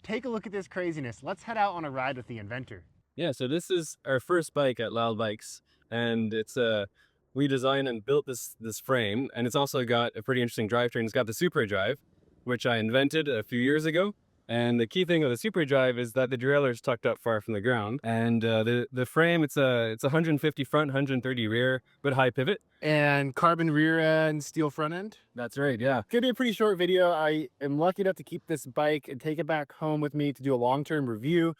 take a look at this craziness. Let's head out on a ride with the inventor. Yeah, so this is our first bike at Lal Bikes, and it's we designed and built this frame, and it's also got a pretty interesting drivetrain. It's got the Supre Drive, which I invented a few years ago. And the key thing of the Supre Drive is that the derailleur is tucked up far from the ground, and the frame, it's 150 front, 130 rear, but high pivot. And carbon rear end, steel front end. That's right, yeah. Gonna be a pretty short video. I am lucky enough to keep this bike and take it back home with me to do a long-term review.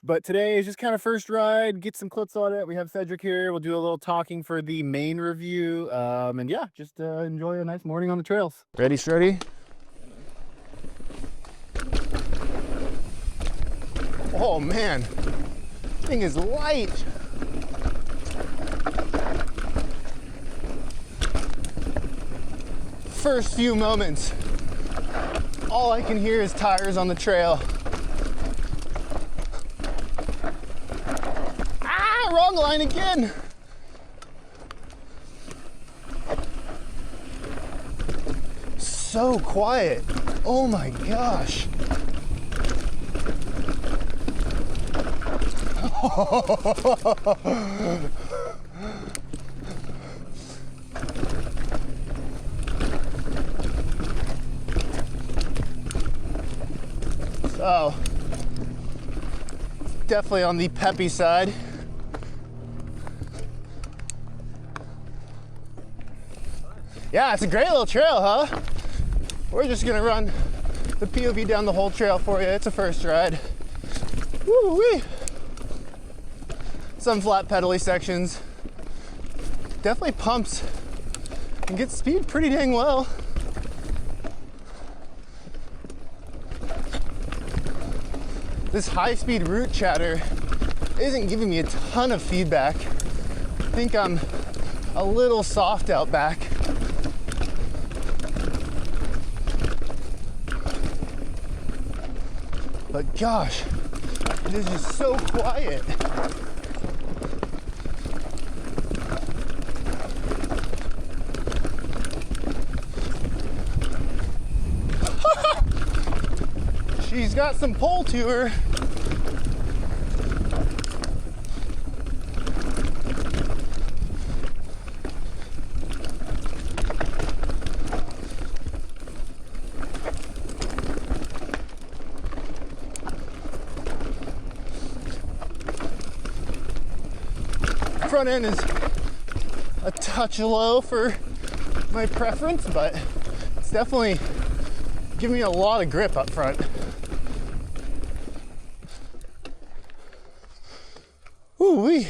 But today is just kind of first ride, get some clips on it. We have Cedric here. We'll do a little talking for the main review. And yeah, just enjoy a nice morning on the trails. Ready, steady? Oh man, thing is light. First few moments, all I can hear is tires on the trail. Ah, wrong line again. So quiet. Oh my gosh. So, definitely on the peppy side. Yeah, it's a great little trail, huh? We're just gonna run the POV down the whole trail for you. It's a first ride. Woo-wee. Some flat pedally sections. Definitely pumps and gets speed pretty dang well. This high-speed route chatter isn't giving me a ton of feedback. I think I'm a little soft out back. But gosh, it is just so quiet. She's got some pull to her. Front end is a touch low for my preference, but it's definitely giving me a lot of grip up front. Ooh-wee.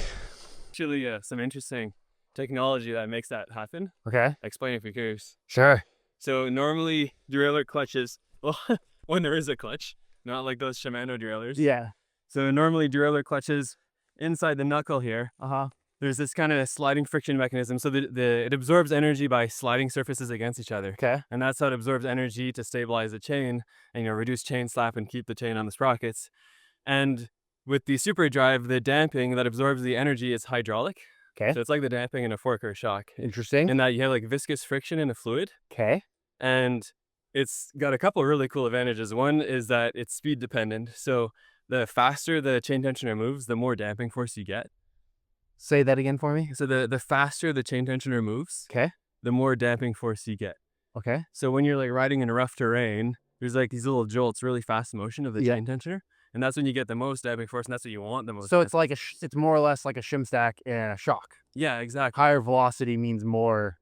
Actually, some interesting technology that makes that happen. Okay. Explain if you're curious. Sure. So normally derailleur clutches, well, when there is a clutch, not like those Shimano derailleurs. Yeah. So normally derailleur clutches inside the knuckle here. There's this kind of sliding friction mechanism. So it absorbs energy by sliding surfaces against each other. Okay. And that's how it absorbs energy to stabilize the chain and, reduce chain slap and keep the chain on the sprockets. And with the Supre Drive, the damping that absorbs the energy is hydraulic. Okay. So it's like the damping in a fork or a shock. Interesting. In that you have like viscous friction in a fluid. Okay. And it's got a couple of really cool advantages. One is that it's speed dependent. So the faster the chain tensioner moves, the more damping force you get. Say that again for me. So the faster the chain tensioner moves, Okay. the more damping force you get. Okay. So when you're like riding in a rough terrain, there's like these little jolts, really fast motion of the chain tensioner. And that's when you get the most damping force, and that's what you want the most. So it's like it's more or less like a shim stack and a shock. Yeah, exactly. Higher velocity means more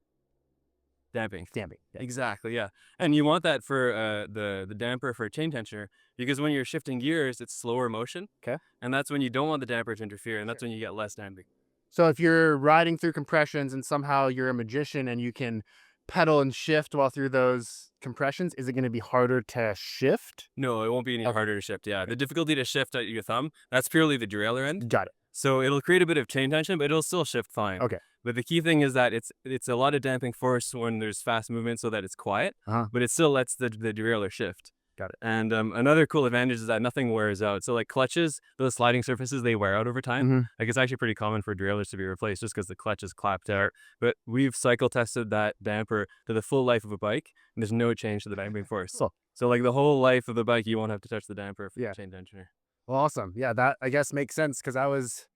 damping. damping. Yeah. Exactly, yeah. And you want that for the damper for a chain tensioner, because when you're shifting gears, it's slower motion. Okay. And that's when you don't want the damper to interfere, and that's when you get less damping. So if you're riding through compressions and somehow you're a magician and you can pedal and shift while through those compressions, is it going to be harder to shift? No, it won't be any harder to shift. Yeah, the difficulty to shift at your thumb, that's purely the derailleur end. Got it. So it'll create a bit of chain tension, but it'll still shift fine. Okay. But the key thing is that it's a lot of damping force when there's fast movement, so that it's quiet. But it still lets the derailleur shift. Got it. And another cool advantage is that nothing wears out. So like clutches, those sliding surfaces, they wear out over time. Mm-hmm. Like it's actually pretty common for derailleurs to be replaced just because the clutch is clapped out. But we've cycle tested that damper to the full life of a bike, and there's no change to the damping force. Cool. So like the whole life of the bike, you won't have to touch the damper for Yeah. the chain tensioner. Well, awesome. Yeah, that I guess makes sense because I was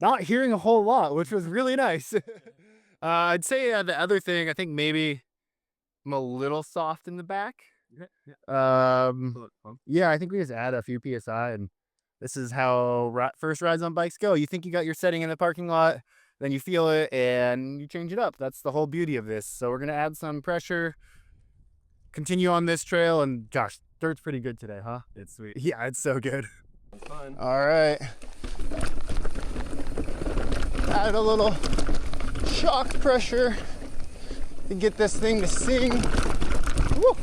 not hearing a whole lot, which was really nice. I'd say the other thing, I think maybe I'm a little soft in the back. Yeah, I think we just add a few PSI, and this is how first rides on bikes go. You think you got your setting in the parking lot, then you feel it, and you change it up. That's the whole beauty of this. So we're gonna add some pressure, continue on this trail, and gosh, dirt's pretty good today, huh? It's sweet. Yeah, it's so good. It's fun. All right. Add a little shock pressure to get this thing to sing. Woo.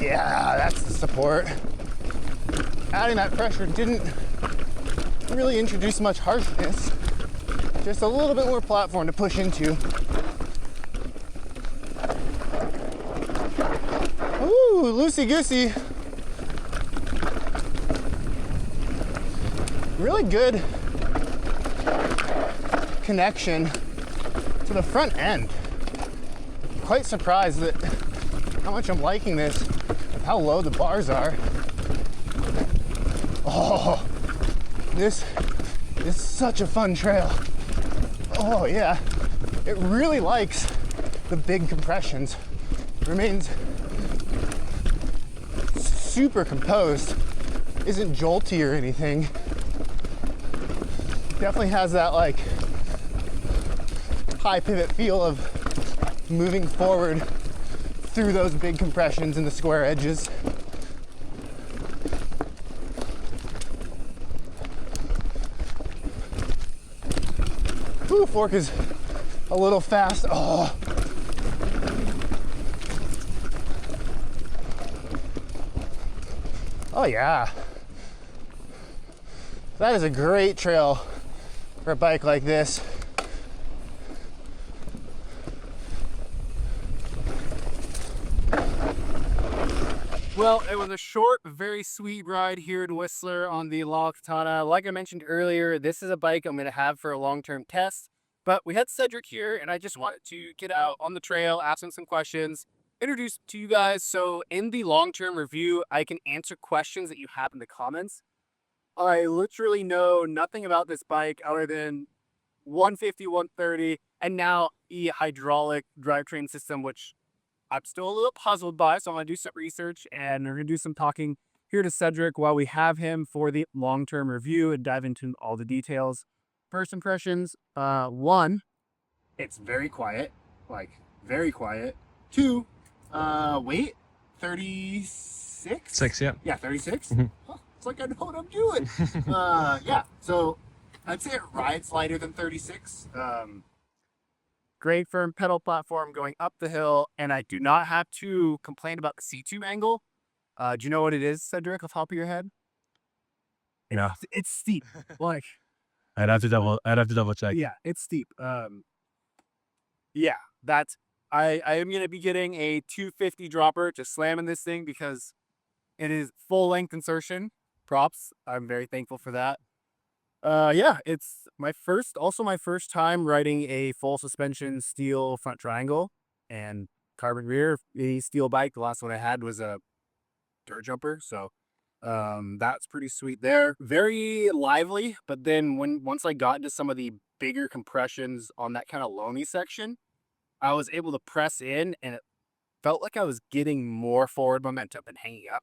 Yeah, that's the support. Adding that pressure didn't really introduce much harshness. Just a little bit more platform to push into. Ooh, loosey-goosey. Really good connection to the front end. Quite surprised at how much I'm liking this, with how low the bars are. Oh, this is such a fun trail. Oh yeah, it really likes the big compressions. Remains super composed, isn't jolty or anything. Definitely has that like high pivot feel of moving forward through those big compressions and the square edges. Ooh, fork is a little fast. Oh. Oh yeah. That is a great trail for a bike like this. Well, it was a short, very sweet ride here in Whistler on the Lal Katana. Like I mentioned earlier, this is a bike I'm going to have for a long-term test. But we had Cedric here, and I just wanted to get out on the trail, ask him some questions, introduce to you guys. So in the long-term review, I can answer questions that you have in the comments. I literally know nothing about this bike other than 150, 130, and now a hydraulic drivetrain system, which I'm still a little puzzled by. So I'm going to do some research and we're going to do some talking here to Cedric while we have him for the long-term review and dive into all the details. First impressions, one, it's very quiet, like very quiet. Two, weight, 36? 6, yeah. Yeah, 36. Mm-hmm. Huh, it's like I know what I'm doing. Yeah, so I'd say it rides lighter than 36. Great firm pedal platform going up the hill, and I do not have to complain about the C2 angle. Do you know what it is, Cedric, off the top of your head? No. It's steep. Like, I'd have to double check. yeah, it's steep. Yeah, that's I am gonna be getting a 250 dropper, just slamming this thing because it is full length insertion. Props. I'm very thankful for that. Yeah, it's my first time riding a full suspension steel front triangle and carbon rear a steel bike. The last one I had was a dirt jumper, so that's pretty sweet there. Very lively, but then once I got into some of the bigger compressions on that kind of loamy section, I was able to press in and it felt like I was getting more forward momentum and hanging up.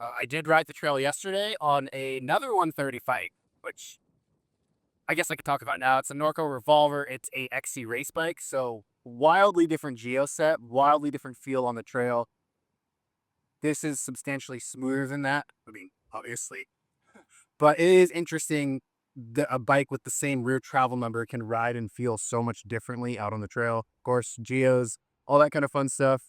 I did ride the trail yesterday on another 130 Fight, which I guess I could talk about now. It's a Norco Revolver. It's a XC race bike, so wildly different geo set, wildly different feel on the trail. This is substantially smoother than that. I mean, obviously. But it is interesting that a bike with the same rear travel number can ride and feel so much differently out on the trail. Of course, geos, all that kind of fun stuff.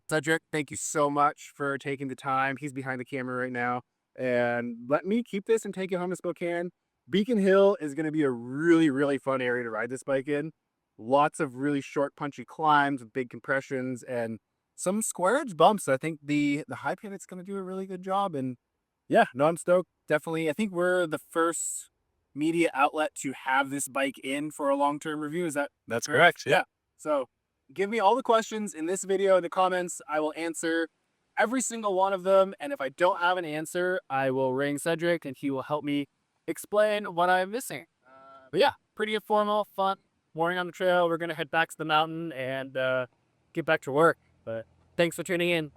Cedric, thank you so much for taking the time. He's behind the camera right now. And let me keep this and take it home to Spokane. Beacon Hill is going to be a really, really fun area to ride this bike in. lots of really short, punchy climbs with big compressions and some square edge bumps. I think the high pivot's going to do a really good job. And yeah, no, I'm stoked. Definitely. I think we're the first media outlet to have this bike in for a long-term review. Is that That's correct? correct. Yeah. So give me all the questions in this video in the comments. I will answer every single one of them. And if I don't have an answer, I will ring Cedric and he will help me explain what I'm missing. But yeah, pretty informal, fun, morning on the trail. We're going to head back to the mountain and get back to work. But thanks for tuning in.